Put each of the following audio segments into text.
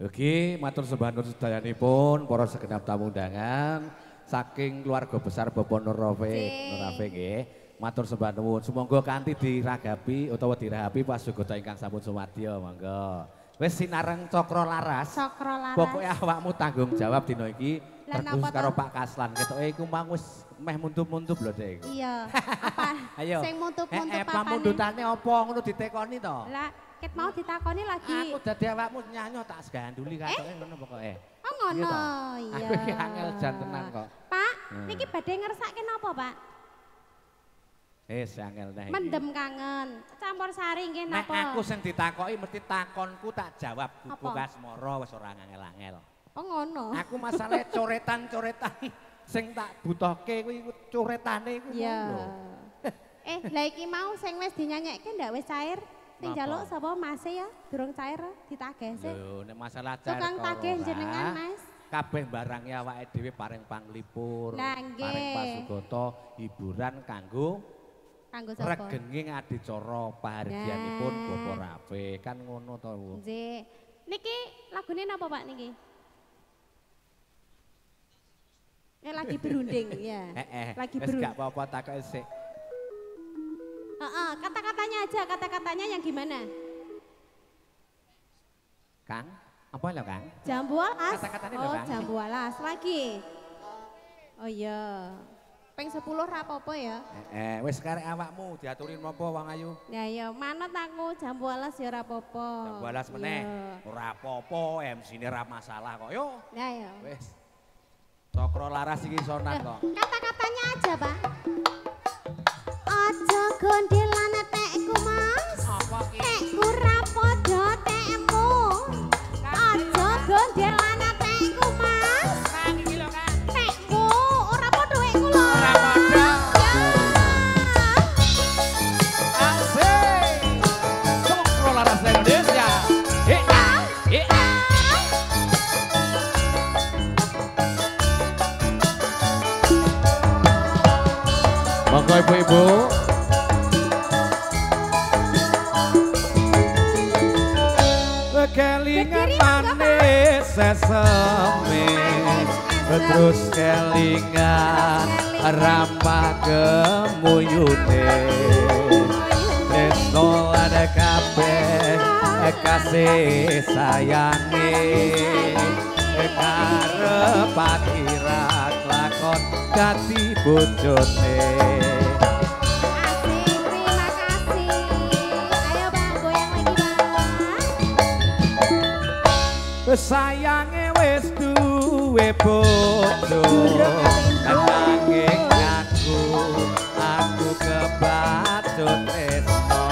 Oke, matur sembah nur sedayanipun para segenap tamu undangan saking keluarga besar Bapak Nur Rafiq nggih. Matur sembah nuwun. Sumangga kanthi diragapi utawa dirahapi pasugata ingkang sampun sumadya, monggo. Wis sinareng Cakra Laras. Cakra Laras. Pokoke awakmu tanggung jawab dina iki terus karo Pak Kaslan. Ketoke iku mang wis meh muntup-muntup lho Dek. Iya. Apa? Ayo. Sing muntup-muntup apa? Pamundutane apa ngono ditekoni to? Lah, ket mau ditakoni lagi. Aku dadi awakmu nyanyo tak seganduli katoke ngono pokoke. Oh ngono. Iya. Aku iki angel jan tenan kok. Pak, niki badhe ngersake napa, Pak? Angel nah iki. Mendem kangen. Campur sari nggih napa? Nek aku sing ditakoki mesti takonku tak jawab Buku Kasmara wis ora angel-angel. Oh ngono. Aku masalah coretan-coretan sing tak butuhke kuwi coretane iku. Iya. Lah iki mau sing wis dinyanyekke ndak wis cair? Sing njaluk sapa Mas ya? Durung cair ditagih sik. Lho nek masalah cair. Tukang tagih jenengan, Mas. Kabeh barangnya awake dhewe paring panglipur, paring pasugata, hiburan kanggo sapa? regenging adicara pahargyanipun Bapak Rafiq. Kan ngono to, Bu. Nggih. Niki lagune napa, Pak niki? Lagi berunding ya. Lagi berunding. Wis gak apa-apa takoki sik. Kata-katanya aja, kata-katanya yang gimana? Kang, apa lho Kang? Jambu alas. Kata-katanya lho Oh, Kang. jambu alas lagi. Oh iya. Peng 10 rapopo ya. Wis karek awakmu diaturin napa Wang Ayu? Ya ya, manut aku jambu alas ya rapopo. Jambu alas meneh. Ora apa-apa, MC-ne ra masalah kok. Yo. Ya ya. Wis. Cakra Laras iki sonan kok. Kata-katanya aja, Pak. Aja gondelan tekku, Mas. Apa ki? Tekku ra padha tekmu. Aja gondelan tekku, Mas. Kang iki lho Kang. Tekku ora padha tekku lho. Ora padha. Asik. Cakra Laras Indonesia. Monggo ibu-ibu. Kelingan manis sesame, terus kelingan ramah kemuyune. Tresno ada kabeh kasih sayange, karep akhirat lakon dadi bojone. Sayange wis duwe bojo nanging aku kebacut tresno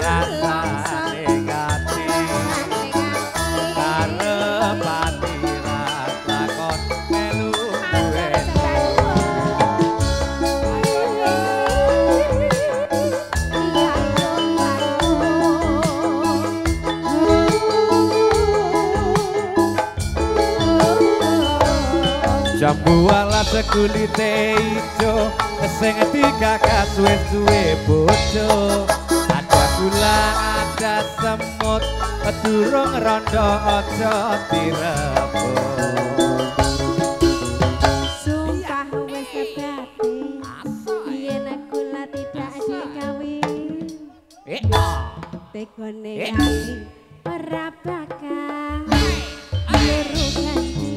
rasane ngati karep ati lakon melu duwe. Jambu alas kulite ijo sing digagas wis duwe bojo. Ada gula ada semut durung rondo aja direbut. Sumpah wis sebati yen gula tidak dikawin. Tegone ati ora bakal biru ganti.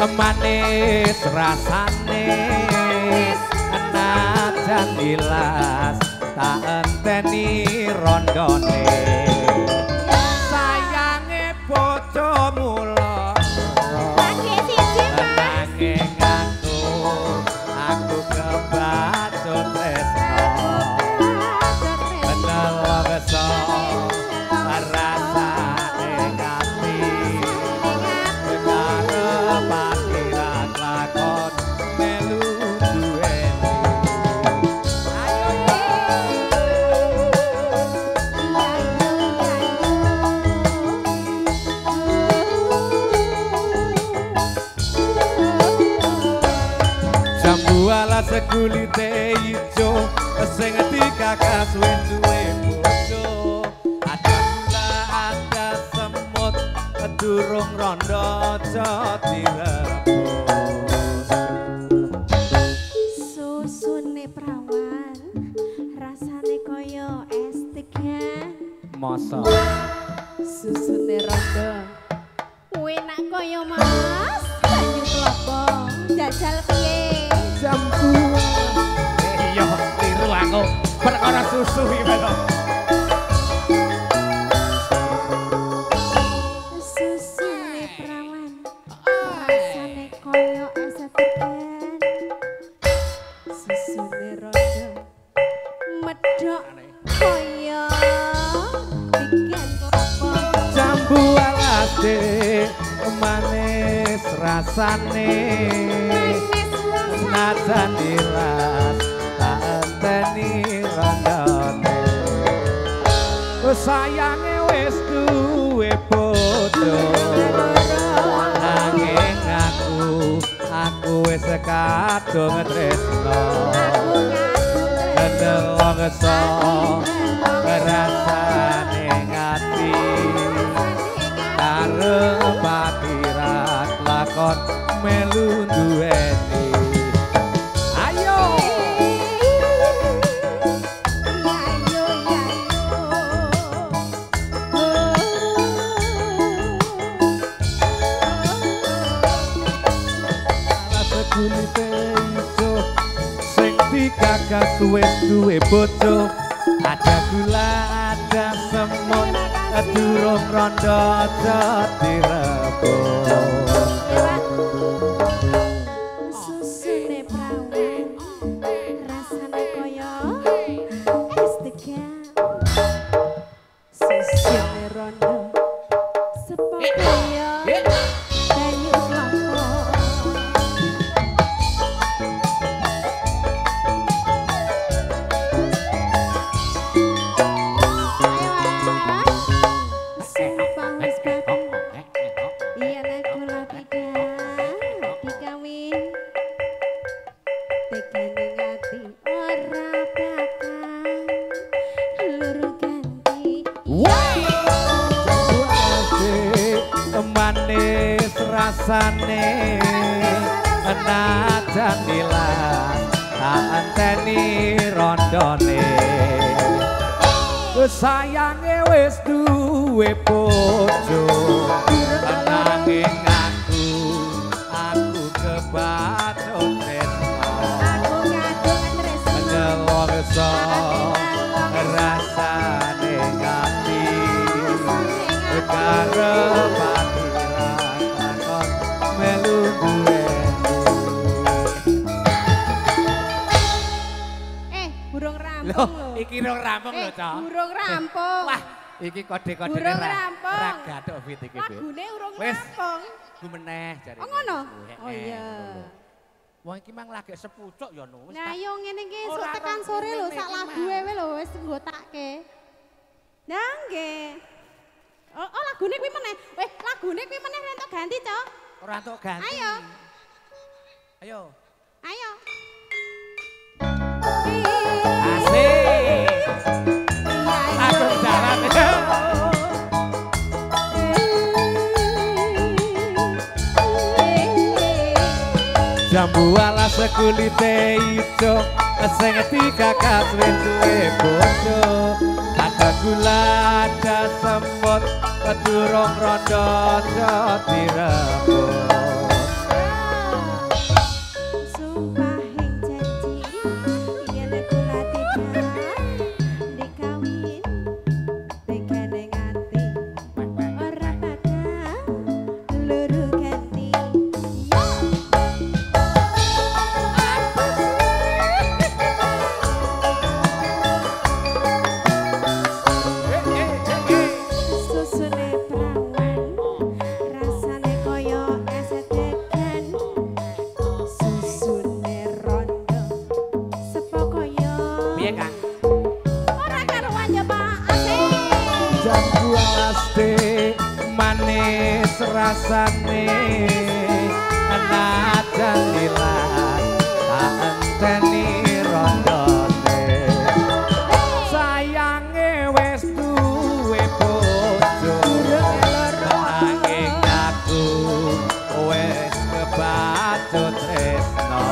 Manis rasane najan ilas tak enteni rondone sayange bojo mula nanging aku kebacut tresno bener wes rasane ngati sekulite ijo sing digagas wis duwe bojo ada gula ada semut durung rondo aja direbus susune prawan rasane kaya es degan masa susune rondo enak kaya mas banyu klopo jajal piye jambu iya tiru aku perkara susu iki lho susune prawan rasane kaya es degan susune rondo medhok kaya degan klopo jambu alase manis rasane najan dilas tak enteni rondone sayange wis duwe bojo nanging aku wis kadung tresno nelongso rasane ngati arep patirat lakon melu duweni ayo sekulite iso sing digagas wis duwe bojo ada gula ada semut durung rondo aja direbus susune prawan rasane kaya es degan susune rondo sepo kaya banyu klopo manis rasane najan dilas tak enteni rondone sayange wis duwe bojo nanging aku kebacut tresno nelongso rasane ngati karep melu burung rampung lho iki rong rampung lho Cok burung rampung wah iki kode-kodene burung rampung ra gathok fit iki lagune urung wis rampung ku meneh jare oh ngono oh iya wong iki mang lagi sepucuk ya no nah yo ngene iki sok tekan sore lho sak lagu wae lho wis nggotakke nah nggih oh lagune kuwi meneh lagune kuwi meneh entuk ganti Cok ora entuk ganti ayo ayo ayo asik langsung jalan jambu alas sekulite ijo sing digagas wis duwe bojo ada gula ada semut durung rondo aja direbus rasane najan dilas tak ngenteni rondone sayange wis duwe bojo nanging aku wis kebacut tresno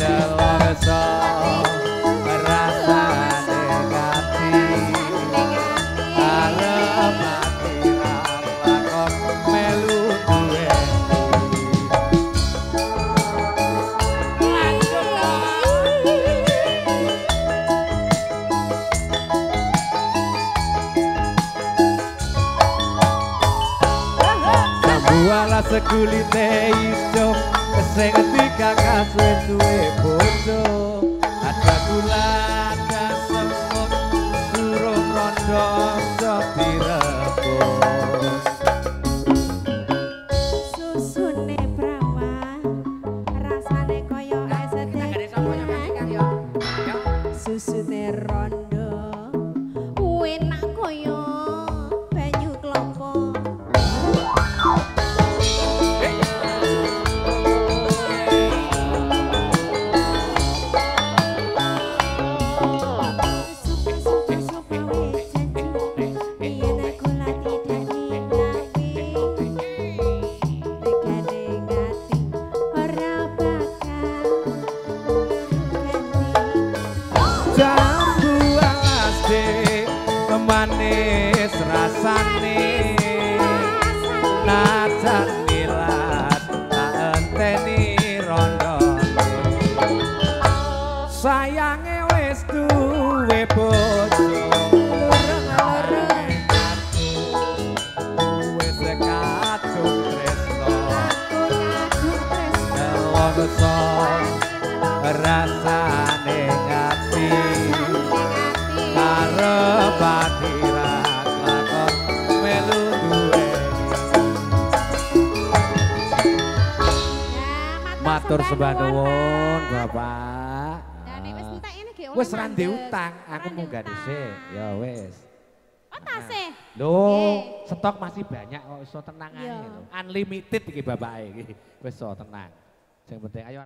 delokso rasane gati arep ati lakon melu duwe Wala sekulite iso sing ketika kasih duwe bojo ada gula ada semut durung rondo sok direbus susune prawan rasane koyo es teh susune rondo enak koyo banyu klompo manis rasane najan nilas tak enteni rondone sayange wis duwe bojo wis kadung tresno delokso rasane ngati arep ati lakon melu duwe matur sembah nuwun Bapak wis ra ndek utang aku munggah dhisik ya wis oh tasih lho stok masih banyak kok iso tenang ae lho unlimited iki bapake iki wis iso tenang sing penting ayo